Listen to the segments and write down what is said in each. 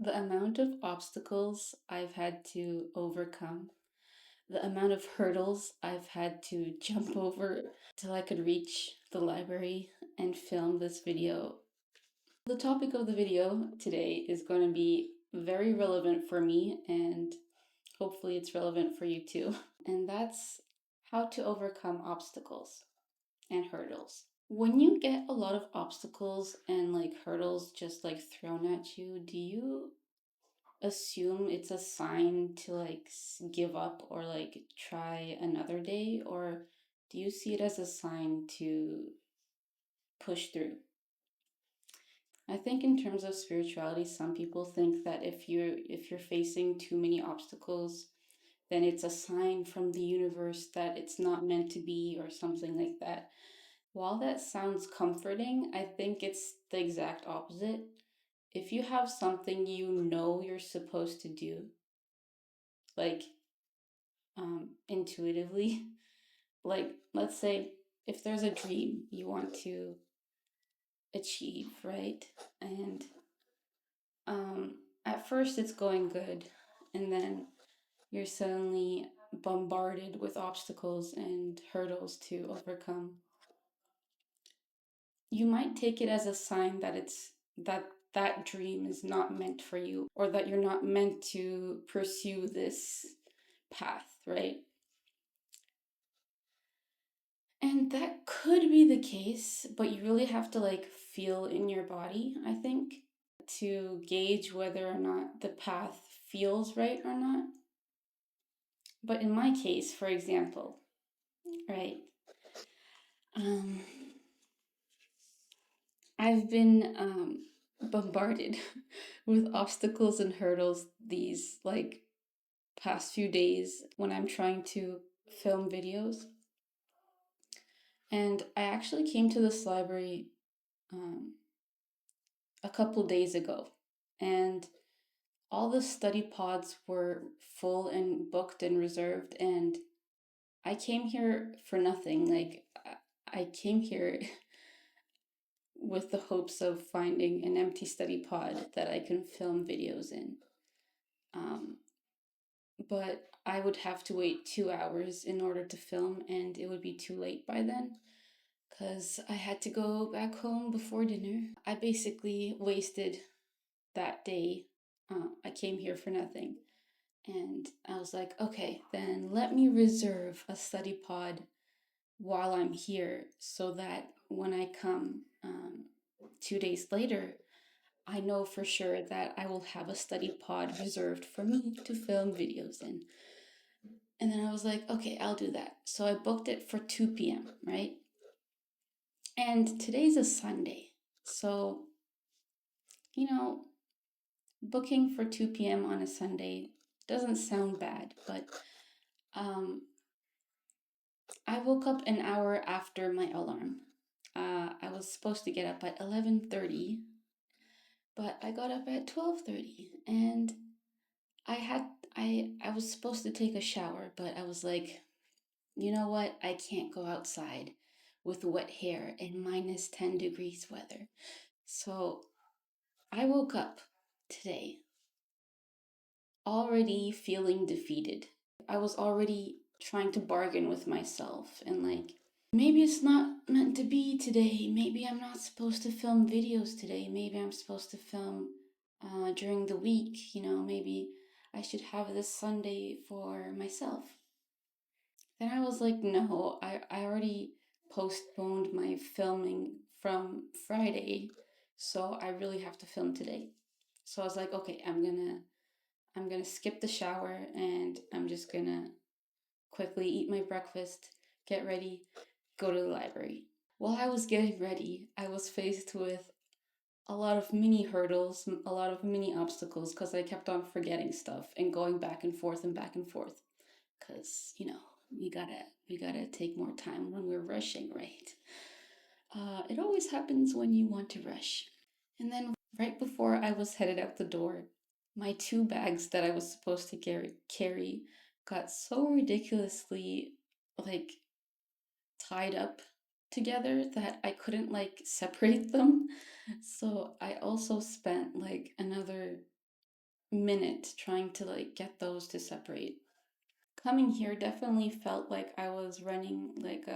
The amount of obstacles I've had to overcome, the amount of hurdles I've had to jump over till I could reach the library and film this video. The topic of the video today is going to be very relevant for me, and hopefully it's relevant for you too. And that's how to overcome obstacles and hurdles. When you get a lot of obstacles and hurdles just thrown at you, do you assume it's a sign to give up or try another day, or do you see it as a sign to push through? I think in terms of spirituality, some people think that if you're facing too many obstacles, then it's a sign from the universe that it's not meant to be or something like that. While that sounds comforting, I think it's the exact opposite. If you have something you know you're supposed to do, like intuitively, like let's say if there's a dream you want to achieve, right? And at first it's going good, and then you're suddenly bombarded with obstacles and hurdles to overcome. You might take it as a sign that that dream is not meant for you, or that you're not meant to pursue this path, right? And that could be the case, but you really have to feel in your body, I think, to gauge whether or not the path feels right or not. But in my case, for example, right, um, I've been bombarded with obstacles and hurdles these past few days when I'm trying to film videos. And I actually came to this library um, a couple days ago, and all the study pods were full and booked and reserved, and I came here for nothing. I came here with the hopes of finding an empty study pod that I can film videos in. Um, but I would have to wait 2 hours in order to film, and it would be too late by then because I had to go back home before dinner. I basically wasted that day. I came here for nothing. And I was like, okay, then let me reserve a study pod while I'm here so that when I come 2 days later, I know for sure that I will have a study pod reserved for me to film videos in. And then I was like, okay, I'll do that. So I booked it for 2 p.m., right? And today's a Sunday. So, you know, booking for 2 p.m. on a Sunday doesn't sound bad, but um, I woke up an hour after my alarm. I was supposed to get up at 11:30, but I got up at 12:30, and I was supposed to take a shower, but I was like, you know what? I can't go outside with wet hair and minus 10 degrees weather. So I woke up today already feeling defeated. I was already trying to bargain with myself and maybe it's not meant to be today. Maybe I'm not supposed to film videos today. Maybe I'm supposed to film during the week. Maybe I should have this Sunday for myself. Then I was like, no, I already postponed my filming from Friday, so I really have to film today. So I was like, okay, I'm gonna skip the shower and I'm just gonna quickly eat my breakfast, get ready, go to the library. While I was getting ready, I was faced with a lot of mini hurdles, a lot of mini obstacles because I kept on forgetting stuff and going back and forth and back and forth. Because, we gotta take more time when we're rushing, right? It always happens when you want to rush. And then right before I was headed out the door, my two bags that I was supposed to carry got so ridiculously like tied up together that I couldn't separate them. So I also spent another minute trying to like get those to separate. Coming here definitely felt like I was running like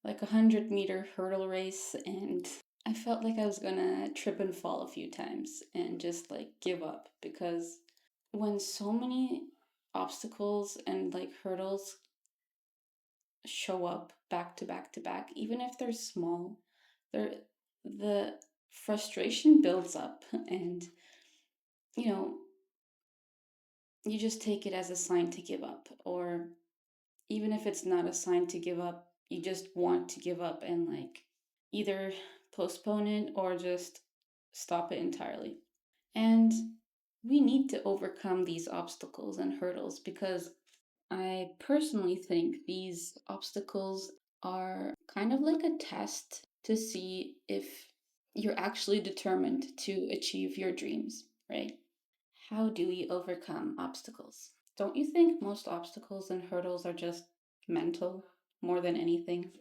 100-meter hurdle race, and I felt like I was gonna trip and fall a few times and just like give up, because when so many obstacles and like hurdles show up back to back to back, even if they're small, they're the frustration builds up, and you know, you just take it as a sign to give up, or even if it's not a sign to give up, you just want to give up and like either postpone it or just stop it entirely. And we need to overcome these obstacles and hurdles, because I personally think these obstacles are kind of like a test to see if you're actually determined to achieve your dreams, right? How do we overcome obstacles? Don't you think most obstacles and hurdles are just mental more than anything?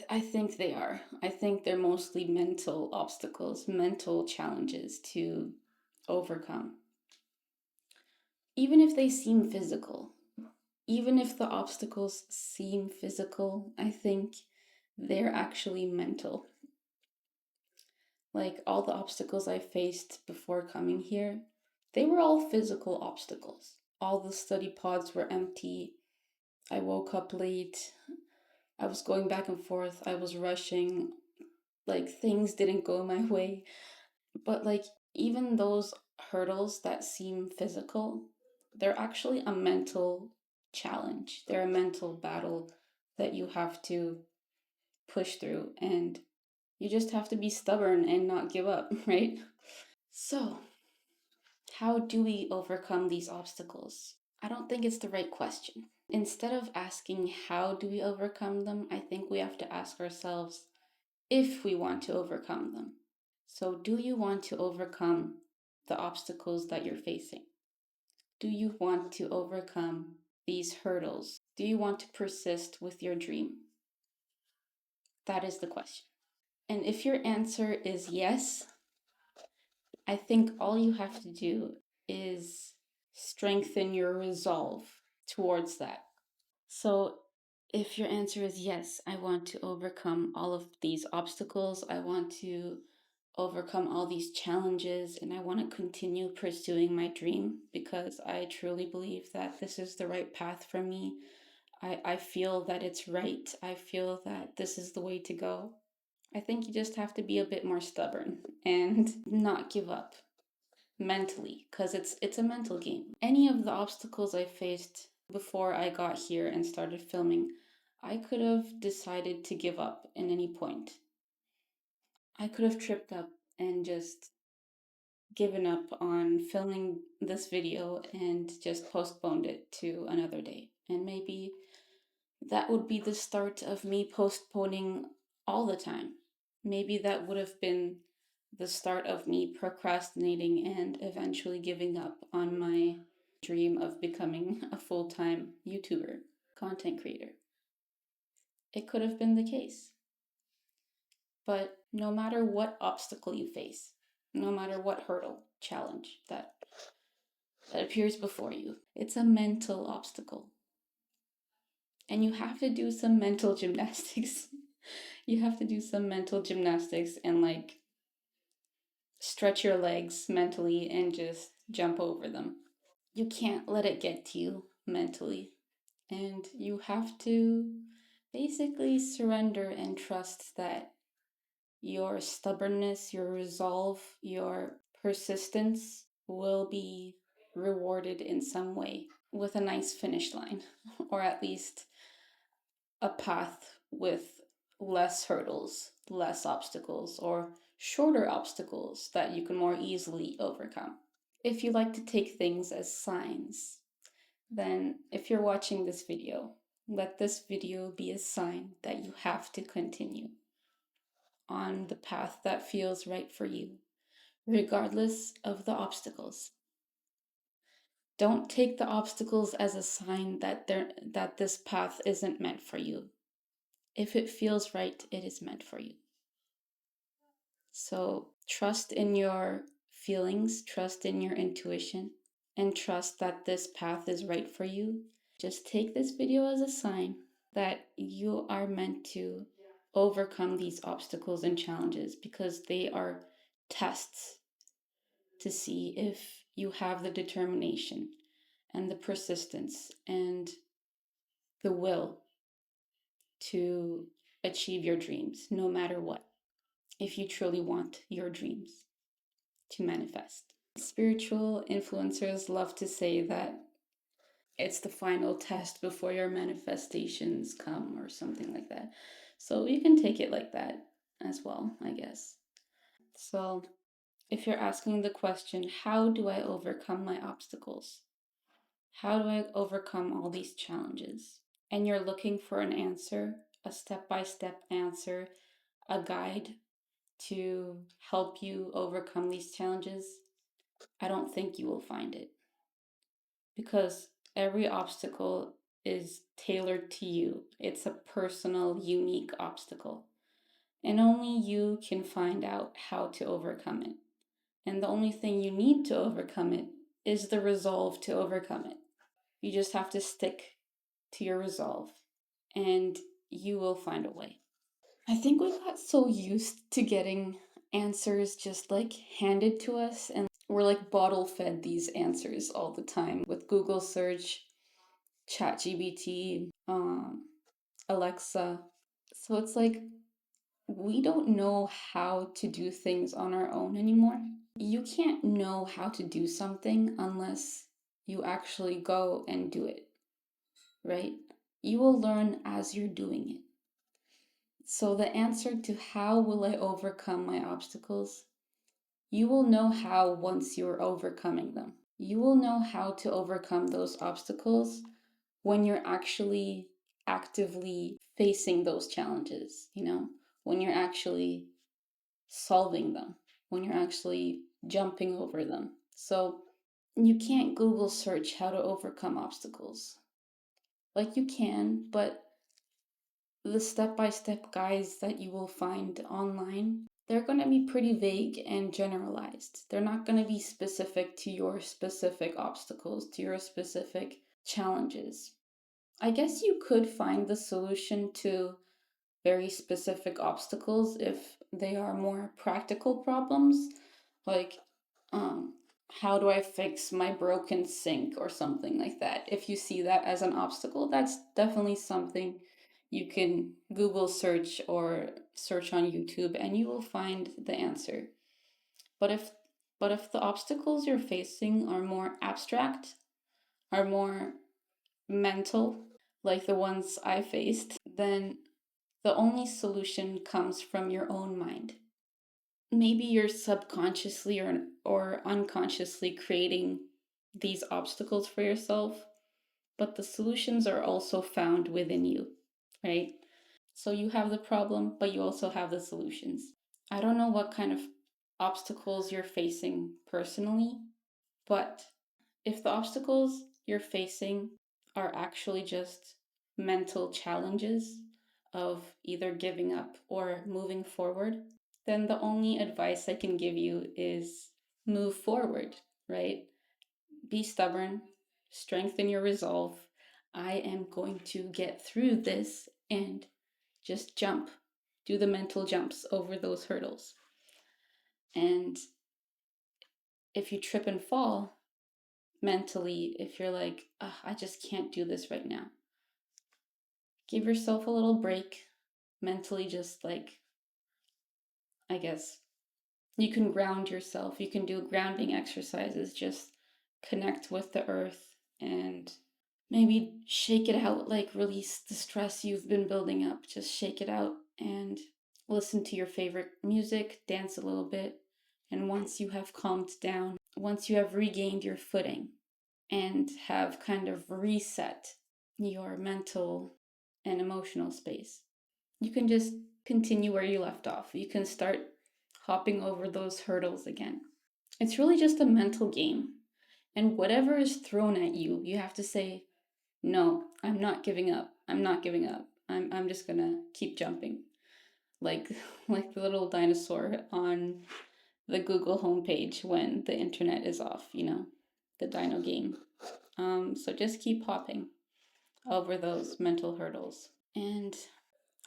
I think they are. I think they're mostly mental obstacles, mental challenges to overcome. Even if they seem physical, even if the obstacles seem physical, I think they're actually mental. Like all the obstacles I faced before coming here, they were all physical obstacles. All the study pods were empty. I woke up late. I was going back and forth. I was rushing. Like things didn't go my way. But like even those hurdles that seem physical, they're actually a mental challenge. They're a mental battle that you have to push through, and you just have to be stubborn and not give up, right? So, how do we overcome these obstacles? I don't think it's the right question. Instead of asking how do we overcome them, I think we have to ask ourselves if we want to overcome them. So, do you want to overcome the obstacles that you're facing? Do you want to overcome these hurdles? Do you want to persist with your dream? That is the question. And if your answer is yes, I think all you have to do is strengthen your resolve towards that. So, if your answer is yes, I want to overcome all of these obstacles, I want to overcome all these challenges, and I want to continue pursuing my dream because I truly believe that this is the right path for me. I feel that it's right. I feel that this is the way to go. I think you just have to be a bit more stubborn and not give up mentally, because it's a mental game. Any of the obstacles I faced before I got here and started filming, I could have decided to give up in any point. I could have tripped up and just given up on filming this video and just postponed it to another day. And maybe that would be the start of me postponing all the time. Maybe that would have been the start of me procrastinating and eventually giving up on my dream of becoming a full-time YouTuber, content creator. It could have been the case. But no matter what obstacle you face, no matter what hurdle, challenge that appears before you, it's a mental obstacle. And you have to do some mental gymnastics. You have to do some mental gymnastics and like stretch your legs mentally and just jump over them. You can't let it get to you mentally. And you have to basically surrender and trust that your stubbornness, your resolve, your persistence will be rewarded in some way with a nice finish line, or at least a path with less hurdles, less obstacles, or shorter obstacles that you can more easily overcome. If you like to take things as signs, then if you're watching this video, let this video be a sign that you have to continue on the path that feels right for you, regardless of the obstacles. Don't take the obstacles as a sign that this path isn't meant for you. If it feels right, it is meant for you. So trust in your feelings, trust in your intuition, and trust that this path is right for you. Just take this video as a sign that you are meant to overcome these obstacles and challenges, because they are tests to see if you have the determination and the persistence and the will to achieve your dreams, no matter what, if you truly want your dreams to manifest. Spiritual influencers love to say that it's the final test before your manifestations come, or something like that. So you can take it like that as well, I guess. So if you're asking the question, how do I overcome my obstacles? How do I overcome all these challenges? And you're looking for an answer, a step-by-step answer, a guide to help you overcome these challenges, I don't think you will find it, because every obstacle is tailored to you. It's a personal, unique obstacle, and only you can find out how to overcome it. And the only thing you need to overcome it is the resolve to overcome it. You just have to stick to your resolve, and you will find a way. I think we got so used to getting answers just like handed to us, and we're like bottle fed these answers all the time with Google search, ChatGPT, Alexa. So it's like we don't know how to do things on our own anymore. You can't know how to do something unless you actually go and do it, right? You will learn as you're doing it. So the answer to how will I overcome my obstacles, you will know how once you're overcoming them. You will know how to overcome those obstacles when you're actually actively facing those challenges, when you're actually solving them, when you're actually jumping over them. So you can't Google search how to overcome obstacles. Like you can, but the step-by-step guides that you will find online, they're going to be pretty vague and generalized. They're not going to be specific to your specific obstacles, to your specific challenges. I guess you could find the solution to very specific obstacles if they are more practical problems, like how do I fix my broken sink or something like that. If you see that as an obstacle, that's definitely something you can Google search or search on YouTube, and you will find the answer. But if the obstacles you're facing are more abstract, are more mental, like the ones I faced, then the only solution comes from your own mind. Maybe you're subconsciously or unconsciously creating these obstacles for yourself, but the solutions are also found within you, right? So you have the problem, but you also have the solutions. I don't know what kind of obstacles you're facing personally, but if the obstacles you're facing are actually just mental challenges of either giving up or moving forward, then the only advice I can give you is move forward, right? Be stubborn, strengthen your resolve. I am going to get through this, and just jump. Do the mental jumps over those hurdles. And if you trip and fall mentally, if you're like, I just can't do this right now, give yourself a little break mentally, just like, I guess, you can ground yourself. You can do grounding exercises, just connect with the earth and maybe shake it out, like release the stress you've been building up. Just shake it out and listen to your favorite music, dance a little bit. And once you have calmed down, once you have regained your footing and have kind of reset your mental and emotional space, you can just continue where you left off. You can start hopping over those hurdles again. It's really just a mental game. And whatever is thrown at you, you have to say, no, I'm not giving up. I'm not giving up. I'm just gonna keep jumping. Like like the little dinosaur on the Google homepage when the internet is off, the dino game. So just keep hopping over those mental hurdles. And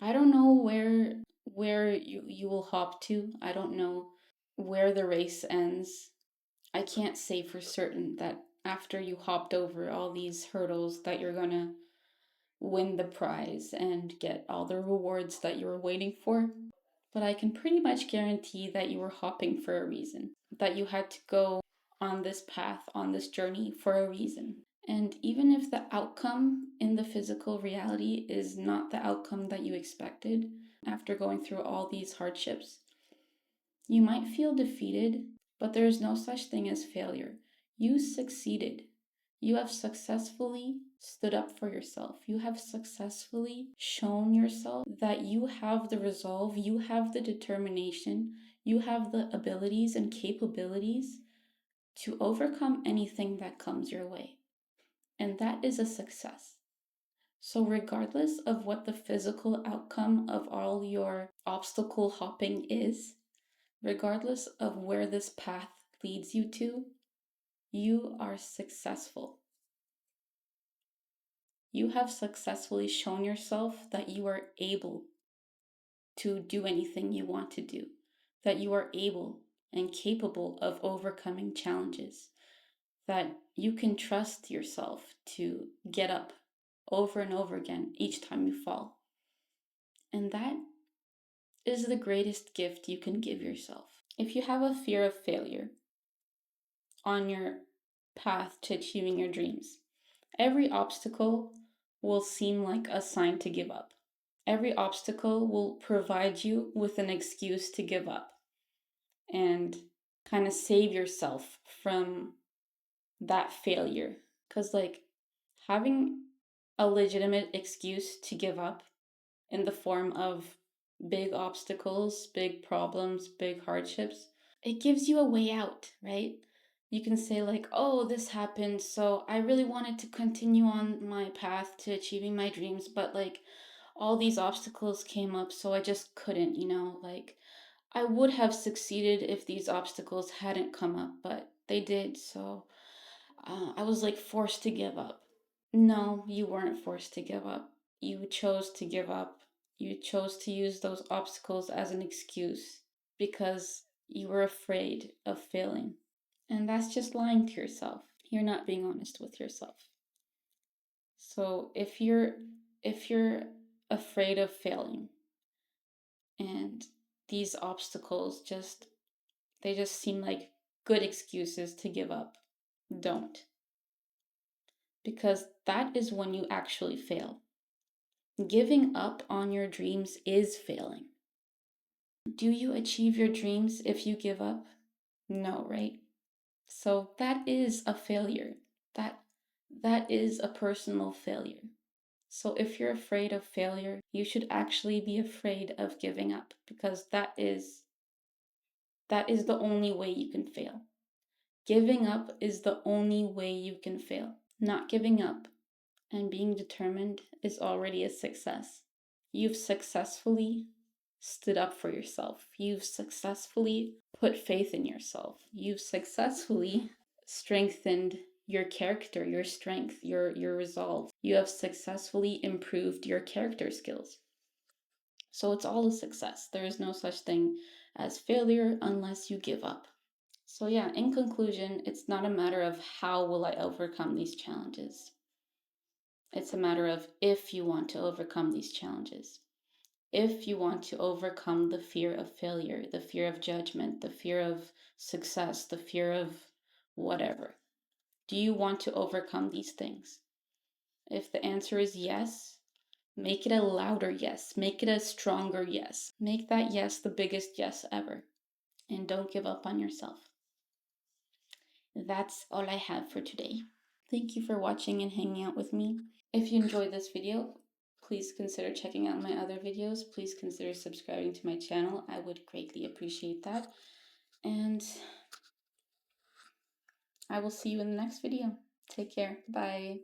I don't know where you will hop to. I don't know where the race ends. I can't say for certain that after you hopped over all these hurdles that you're gonna win the prize and get all the rewards that you were waiting for. But I can pretty much guarantee that you were hopping for a reason, that you had to go on this path, on this journey for a reason. And even if the outcome in the physical reality is not the outcome that you expected after going through all these hardships, you might feel defeated, but there is no such thing as failure. You succeeded. You have successfully stood up for yourself. You have successfully shown yourself that you have the resolve, you have the determination, you have the abilities and capabilities to overcome anything that comes your way. And that is a success. So, regardless of what the physical outcome of all your obstacle hopping is, regardless of where this path leads you to, you are successful. You have successfully shown yourself that you are able to do anything you want to do, that you are able and capable of overcoming challenges, that you can trust yourself to get up over and over again each time you fall. And that is the greatest gift you can give yourself. If you have a fear of failure on your path to achieving your dreams, every obstacle will seem like a sign to give up. Every obstacle will provide you with an excuse to give up and kind of save yourself from that failure. Because, having a legitimate excuse to give up in the form of big obstacles, big problems, big hardships, it gives you a way out, right? You can say, oh, this happened, so I really wanted to continue on my path to achieving my dreams, but all these obstacles came up, so I just couldn't, I would have succeeded if these obstacles hadn't come up, but they did, so I was forced to give up. No, you weren't forced to give up. You chose to give up. You chose to use those obstacles as an excuse because you were afraid of failing. And that's just lying to yourself. You're not being honest with yourself. So if you're afraid of failing and these obstacles just seem like good excuses to give up, don't. Because that is when you actually fail. Giving up on your dreams is failing. Do you achieve your dreams if you give up? No, right? So that is a failure. That is a personal failure. So if you're afraid of failure, you should actually be afraid of giving up because that is the only way you can fail. Giving up is the only way you can fail. Not giving up and being determined is already a success. You've successfully stood up for yourself. You've successfully put faith in yourself. You've successfully strengthened your character, your strength, your resolve. You have successfully improved your character skills. So it's all a success. There is no such thing as failure unless you give up. So yeah, in conclusion, it's not a matter of how will I overcome these challenges. It's a matter of if you want to overcome these challenges. If you want to overcome the fear of failure, the fear of judgment, the fear of success, the fear of whatever. Do you want to overcome these things? If the answer is yes, make it a louder yes. Make it a stronger yes. Make that yes the biggest yes ever. And don't give up on yourself. That's all I have for today. Thank you for watching and hanging out with me. If you enjoyed this video, please consider checking out my other videos. Please consider subscribing to my channel. I would greatly appreciate that. And I will see you in the next video. Take care. Bye.